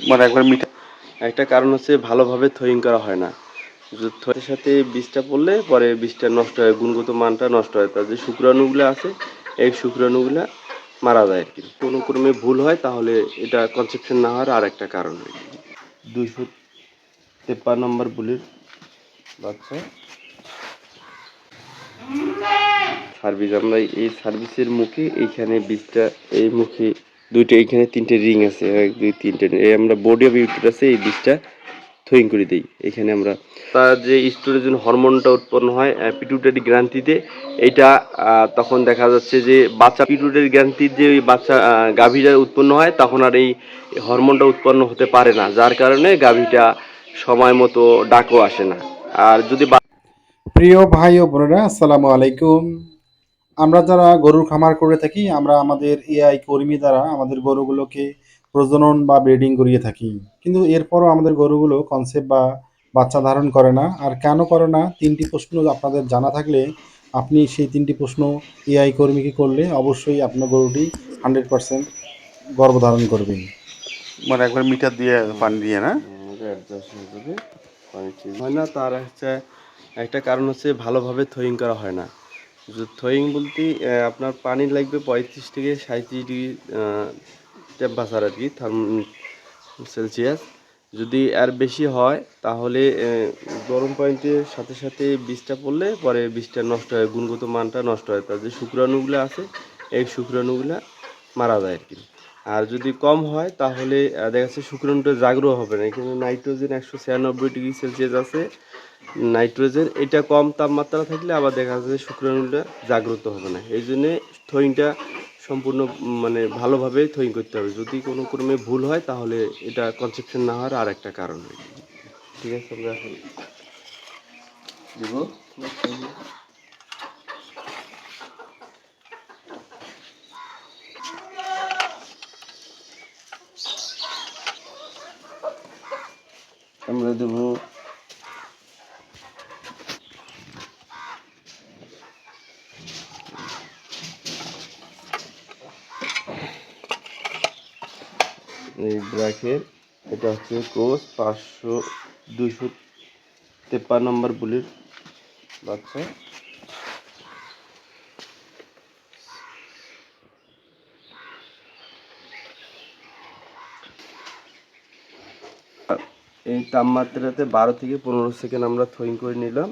মানে একবার মিঠা। একটা কারণ হচ্ছে ভালোভাবে থ্রোয়িং করা হয় না। থ্রোয়ের সাথে বীজটা পড়লে পরে বীজটা নষ্ট হয়, গুণগত মানটা নষ্ট হয়, তার যে শুক্রাণুগুলো আছে এই শুক্রাণুগুলা মারা যায় আর কি। কোনো ক্রমে ভুল হয় তাহলে এটা কনসেপশন না হওয়ার আর একটা কারণ হয়। 253 নম্বর বুলের বাচ্চা সার্ভিস। আমরা এই সার্ভিসের মুখে এইখানে বীজটা, এই মুখে দুইটা, এইখানে তিনটে রিং আছে, 1 2 3টে, এই আমরা বডি অফ ইউটেরাসে এই বীজটা থ্রোয়িং করে দিই। এখানে আমরা তার যে স্টোরেজন হরমোনটা উৎপন্ন হয় পিটুইটারি গ্রন্থিতে, এইটা তখন দেখা যাচ্ছে যে বাচ্চা পিটুইটারি গ্রন্থির যে ওই বাচ্চা গাভীটা উৎপন্ন হয় তখন আর এই হরমোনটা উৎপন্ন হতে পারে না, যার কারণে গাভীটা সময় মতো ডাকও আসে না। আর যদি প্রিয় ভাই ও বোনেরা, আসসালামু আলাইকুম। আমরা যারা গরুর খামার করে থাকি, আমরা আমাদের এআই কর্মী দ্বারা আমাদের গরুগুলোকে প্রজনন বা ব্রিডিং করিয়ে থাকি, কিন্তু এরপরও আমাদের গরুগুলো কনসেপ্ট বা বাচ্চা ধারণ করে না। আর কেন করে না, 3টি প্রশ্ন আপনাদের জানা থাকলে আপনি সেই 3টি প্রশ্ন এআই কর্মীকে করলে অবশ্যই আপনার গরুটি 100% গর্ভধারণ করবেন। মানে একবার মিটার দিয়ে পানি দিয়ে না পানি ঠিক হয় না, তার হচ্ছে একটা কারণ হচ্ছে ভালোভাবে থ্রোয়িং করা হয় না। থ্রোয়িং বলতে আপনার পানি লাগবে 35 থেকে 37 ডিগ্রি টেম্পারেচার আর কি, সেলসিয়াস। যদি আর বেশি হয় তাহলে গরম পানিতে সাথে সাথে বীজটা পড়লে পরে বীজটা নষ্ট হয়, গুণগত মানটা নষ্ট হয়, তার যে শুক্রাণুগুলো আছে এই শুক্রাণুগুলা মারা যায় আর কি। আর যদি কম হয় তাহলে দেখা যাচ্ছে শুক্রাণুটা জাগ্রহ হবে না। এখানে নাইট্রোজেন 196 ডিগ্রি সেলসিয়াস আছে, নাইট্রোজেন এটা কম তাপমাত্রা থাকলে আবার দেখা যাচ্ছে শুক্রাণুটা জাগ্রত হবে না। এই জন্যে থ্রোয়িংটা সম্পূর্ণ মানে ভালোভাবে থ্রোয়িং করতে হবে। যদি কোনো ক্রমে ভুল হয় তাহলে এটা কনসেপশন না হওয়ার আর একটা কারণ হয়। ঠিক আছে, আমরা এখন দেবো। আমরা দেবো এই ব্র্যাকের, এটা হচ্ছে ক্রস 253 নম্বর বুলের বাচ্চা। এই তাপমাত্রাতে 12 থেকে 15 সেকেন্ড আমরা থ্রোয়িং করে নিলাম।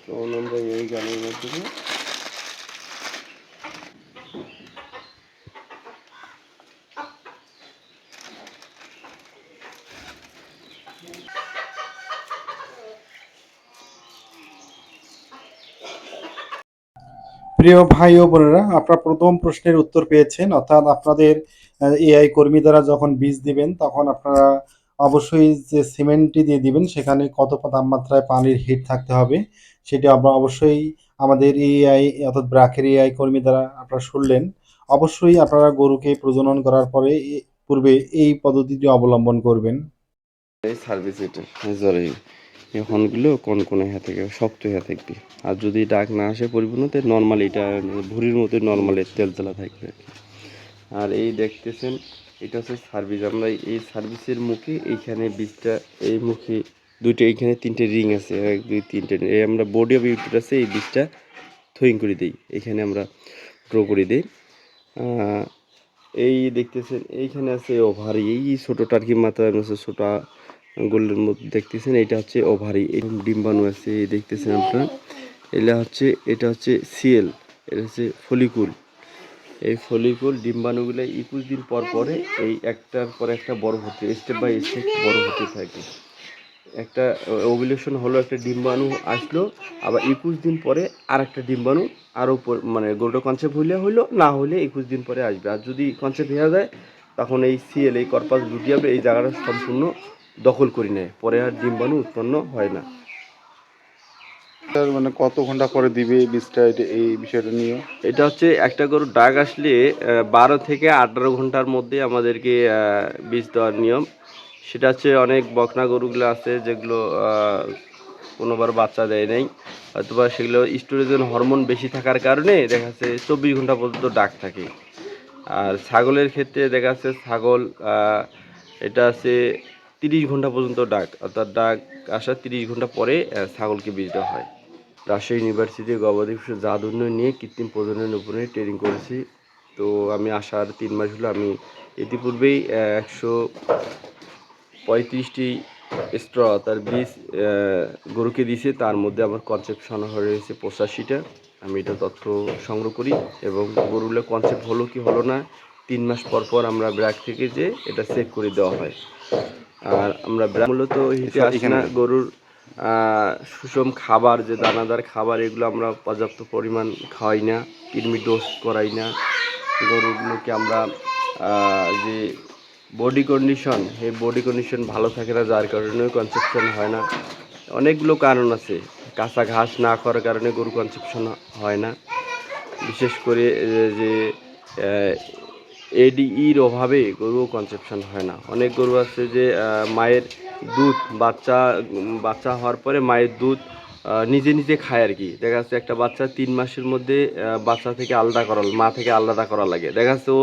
তখন আমরা এই গানের মধ্যে প্রিয় ভাই ও বোনেরা, আপনার প্রথম প্রশ্নের উত্তর পেয়েছেন, অর্থাৎ আপনাদের এআই কর্মী দ্বারা যখন বীজ দিবেন তখন আপনারা অবশ্যই যে সিমেন্টটি দিয়ে দিবেন সেখানে কত তাপমাত্রায় পানির হিট থাকতে হবে সেটি আপনারা অবশ্যই আমাদের এআই অর্থাৎ ব্রাকের এআই কর্মী দ্বারা আপনারা শুনলেন। অবশ্যই আপনারা গরুকে প্রজনন করার পরে পূর্বে এই পদ্ধতিটি অবলম্বন করবেন। এই সার্ভিস এটা জ্বরে এখনগুলো কনকনে হয়ে থাকে, শক্ত হয়ে থাকবে। আর যদি ডাক না আসে পরিপূর্ণতে নর্মাল এটা ভুড়ির মতো নর্মাল তেলতেলা থাকবে। আর এই দেখতেছেন এটা হচ্ছে সার্ভিস। আমরা এই সার্ভিসের মুখে এইখানে বীজটা, এই মুখে দুইটা, এইখানে তিনটে রিং আছে, 1 2 3টে, এই আমরা বডি অফ ইউটেরাসে এই বীজটা থ্রোয়িং করে দিই। এখানে আমরা ড্র করে দিই। এই দেখতেছেন এইখানে আছে ওভারি, এই ছোটো টার্কির মাথার মধ্যে ছোটো গোল্ডের মধ্যে দেখতেছেন এটা হচ্ছে ওভারি, এরকম ডিম্বাণু আছে এই দেখতেছেন আপনার। এটা হচ্ছে সিএল, এটা হচ্ছে ফলিকুল। এই ফলিকুল ডিম্বাণুগুলো 21 দিন পর পরে এই একটার পর একটা বড় হতে, স্টেপ বাই স্টেপ বড় হতে থাকে। একটা ওভুলেশন হলো, একটা ডিম্বাণু আসলো, আবার 21 দিন পরে আর একটা ডিম্বাণু আরও মানে গরুটা কনসেপ্ট হইলো, না হলে 21 দিন পরে আসবে। আর যদি কনসেপ্ট হয়ে যায় তখন এই সিএল, এই কর্পাস লুটিয়াম এই জায়গাটা সম্পূর্ণ দখল করে নেয়, পরে আর ডিম্বাণু উৎপন্ন হয় না। মানে কত ঘন্টা পরে দিবে এই বীজটা, এই বিষয়টা নিয়ে? এটা হচ্ছে একটা গরুর ডাক আসলে 12 থেকে 18 ঘন্টার মধ্যে আমাদেরকে বীজ দেওয়ার নিয়ম। সেটা হচ্ছে অনেক বকনা গরুগুলো আছে যেগুলো কোনোবার বাচ্চা দেয় নাই, হয়তোবা সেগুলো স্টোরেজের হরমোন বেশি থাকার কারণে দেখা যাচ্ছে 24 ঘন্টা পর্যন্ত ডাক থাকে। আর ছাগলের ক্ষেত্রে দেখা যাচ্ছে ছাগল এটা আছে 30 ঘন্টা পর্যন্ত ডাক, অর্থাৎ ডাক আসার 30 ঘন্টা পরে ছাগলকে বীজ দেওয়া হয়। রাজশাহী ইউনিভার্সিটি গবাদি পশু জাত উন্নয়ন নিয়ে কৃত্রিম প্রজননের উপরে ট্রেনিং করেছি। তো আমি আসার 3 মাস হলো। আমি ইতিপূর্বেই 135টি স্ট্র তার বীজ গরুকে দিয়েছি, তার মধ্যে আমার কনসেপশন হয়ে রয়েছে 85টা। আমি এটা তথ্য সংগ্রহ করি এবং গরুগুলো কনসেপ্ট হলো কি হলো না 3 মাস পর পর আমরা ব্র্যাক থেকে যে এটা চেক করে দেওয়া হয়। আর আমরা ব্র্যাক মূলত হিটে আসে না, গরুর সুষম খাবার যে দানাদার খাবার এগুলো আমরা পর্যাপ্ত পরিমাণ খাওয়াই না, কৃমি ডোজ করাই না। গরুগুলোকে আমরা যে বডি কন্ডিশন, এই বডি কন্ডিশন ভালো থাকে না, যার কারণে কনসেপশন হয় না। অনেকগুলো কারণ আছে, কাঁচা ঘাস না খাওয়ার কারণে গরু কনসেপশন হয় না। বিশেষ করে যে এডিইর অভাবে গরু কনসেপশন হয় না। অনেক গরু আছে যে মায়ের দুধ বাচ্চা হওয়ার পরে মায়ের দুধ নিজে নিজে খায় আর কি। দেখা যাচ্ছে একটা বাচ্চা 3 মাসের মধ্যে বাচ্চা থেকে আলাদা করা, মা থেকে আলাদা করা লাগে। দেখা যাচ্ছে ও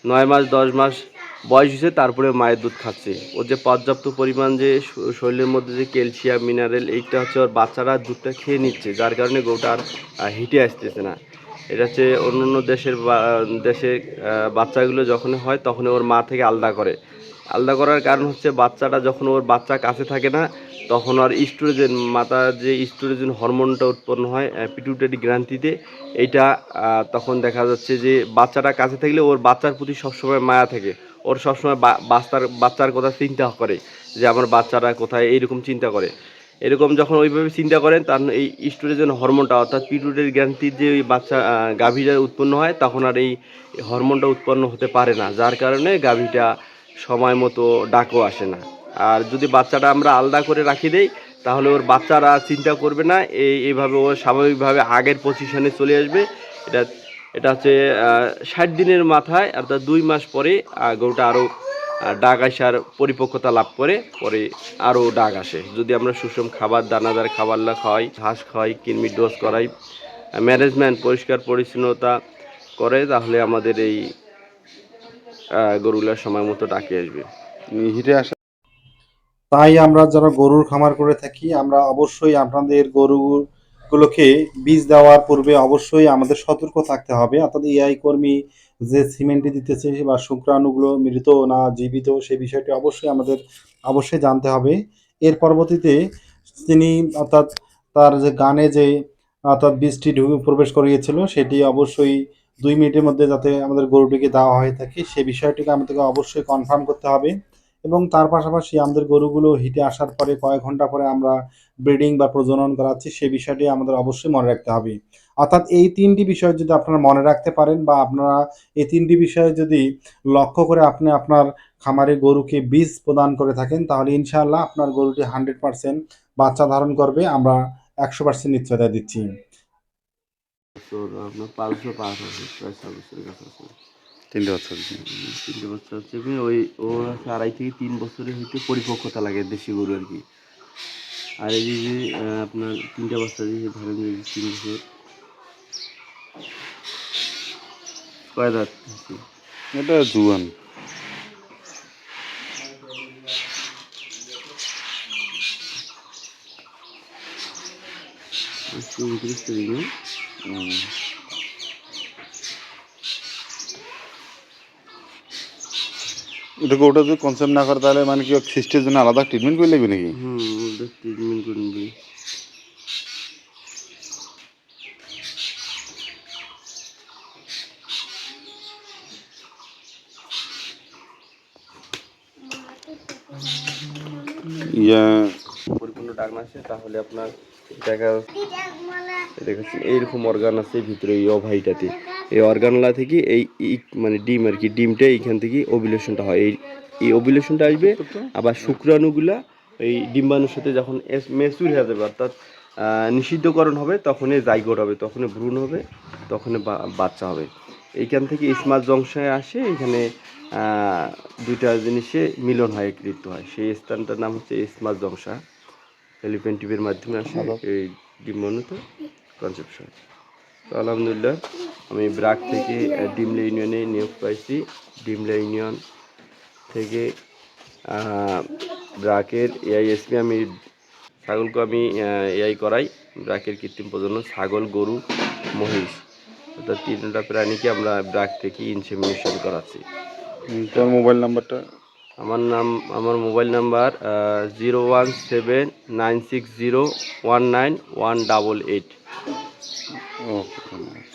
9 মাস 10 মাস বয়স হয়েছে তারপরে মায়ের দুধ খাচ্ছে। ওর যে পর্যাপ্ত পরিমাণ যে শরীরের মধ্যে যে ক্যালসিয়াম মিনারেল এইটা হচ্ছে ওর বাচ্চারা দুধটা খেয়ে নিচ্ছে, যার কারণে গরুটা আর হিটে আসতেছে না। এটা হচ্ছে অন্য অন্য দেশে বাচ্চাগুলো যখন হয় তখন ওর মা থেকে আলাদা করে। আলাদা করার কারণ হচ্ছে বাচ্চাটা যখন ওর বাচ্চা কাছে থাকে না তখন আর ইস্ট্রোজেন, মাতার যে ইস্ট্রোজেন হরমোনটা উৎপন্ন হয় পিটুইটারি গ্রন্থিতে, এইটা তখন দেখা যাচ্ছে যে বাচ্চাটা কাছে থাকলে ওর বাচ্চার প্রতি সবসময় মায়া থাকে। ওর সবসময় বাচ্চার কথা চিন্তা করে যে আমার বাচ্চারা কোথায়, এইরকম চিন্তা করে। এরকম যখন ওইভাবে চিন্তা করেন তখন এই ইস্ট্রোজেন হরমোনটা অর্থাৎ পিটুইটারি গ্রন্থির যে ওই বাচ্চা গাভীটা উৎপন্ন হয় তখন আর এই হরমোনটা উৎপন্ন হতে পারে না, যার কারণে গাভীটা সময় মতো ডাকও আসে না। আর যদি বাচ্চাটা আমরা আলাদা করে রাখি দেই তাহলে ওর বাচ্চারা চিন্তা করবে না, এইভাবে ও স্বাভাবিকভাবে আগের পজিশনে চলে আসবে। এটা এটা হচ্ছে 60 দিনের মাথায় অর্থাৎ 2 মাস পরে গরুটা আরও ডাক আসার পরিপক্কতা লাভ করে, পরে আরও ডাক আসে। যদি আমরা সুষম খাবার দানাদার খাবারলা খাওয়াই, ঘাস খাওয়াই, কৃমির ডোজ করাই, ম্যানেজমেন্ট পরিষ্কার পরিচ্ছন্নতা করে, তাহলে আমাদের এই গরুগুলার সময় মতো ডাকে আসবে। হিটে আসা তাই আমরা যারা গরুর খামার করে থাকি আমরা অবশ্যই আপনাদের গরুগুলোকে বীজ দেওয়ার পূর্বে অবশ্যই আমাদের সতর্ক থাকতে হবে। অর্থাৎ এআই কর্মী যে সিমেন্টটি দিতেছে বা শুক্রাণুগুলো মৃত না জীবিত সেই বিষয়টি অবশ্যই জানতে হবে। এর পরবর্তীতে তিনি অর্থাৎ তার যে গানে যে অর্থাৎ বীজটি প্রবেশ করিয়েছিল সেটি অবশ্যই 2 মিনিটের মধ্যে যাতে আমাদের গরুটিকে দেওয়া হয়ে থাকে সেই বিষয়টিকে আমাদেরকে অবশ্যই কনফার্ম করতে হবে। এবং তার পাশাপাশি আমাদের গরুগুলো হিটে আসার পরে কয়েক ঘন্টা পরে আমরা ব্রিডিং বা প্রজনন করাচ্ছি সে বিষয়টি আমাদের অবশ্যই মনে রাখতে হবে। অর্থাৎ এই 3টি বিষয় যদি আপনারা মনে রাখতে পারেন বা আপনারা এই 3টি বিষয়ে যদি লক্ষ্য করে আপনি আপনার খামারে গরুকে বীজ প্রদান করে থাকেন তাহলে ইনশাআল্লাহ আপনার গরুটি 100% বাচ্চা ধারণ করবে। আমরা 100% নিশ্চয়তা দিচ্ছি। আপনার 500 পার হবে, প্রায় 4 বছরের কাছাকাছি। 3 বছর। 3 বছর হচ্ছে কি ওই ও হচ্ছে 2.5 থেকে 3 বছরের হইতে পরিপক্কতা লাগে দেশি গরু আর কি। আর এই যে আপনার 3টা বাচ্চা দিয়ে ধরেন যে 3 বছর কয় দাঁত হচ্ছে? এটা জুয়ান। আজকে 29 তারিখ না? এটাকে ওটা যদি কনসেপ্ট না করে তাহলে মানে কি সিস্টের জন্য আলাদা ট্রিটমেন্ট করে লাগবে নাকি? ওদের ট্রিটমেন্ট করে নিবি। ইয়া পরিপূর্ণ ডাক না আসে তাহলে আপনার দেখা দেখাচ্ছি এইরকম অর্গান আছে ভিতরে এই অভাইটাতে, এই অর্গানলা থেকে মানে ডিম আর কি, ডিমটা এইখান থেকে ওভিলেশনটা হয়। এই ওভিলেশনটা আসবে, আবার শুক্রাণুগুলা এই ডিম্বাণুর সাথে যখন ম্যাচিউর হয়ে যাবে অর্থাৎ নিষিদ্ধকরণ হবে তখনই জাইগোট হবে, তখনই ভ্রূণ হবে, তখনই বাচ্চা হবে। এইখান থেকে স্মার্ট জংশনে আসে, এখানে দুইটা জিনিসে মিলন হয়, একত্রিত হয়, সেই স্থানটার নাম হচ্ছে স্মার্ট জংশন। এলিফ্যান্ট টিভির মাধ্যমে আসে আচ্ছা। এই ডিম্বাণুত কনসেপশন। তো আলহামদুলিল্লাহ আমি ব্রাক থেকে ডিমলা ইউনিয়নে নিয়োগ পাইছি। ডিমলা ইউনিয়ন থেকে ব্রাকের এআইএসপি আমি ছাগলকে আমি এআই করাই। ব্রাকের কৃত্রিম প্রজনন ছাগল, গরু, মহিষ অর্থাৎ তিনটা প্রাণীকে আমরা ব্রাক থেকে ইনসেমিনেশন করাচ্ছি। তোর মোবাইল নাম্বারটা? আমার মোবাইল নাম্বার 01796019188। ওকে, ধন্যবাদ।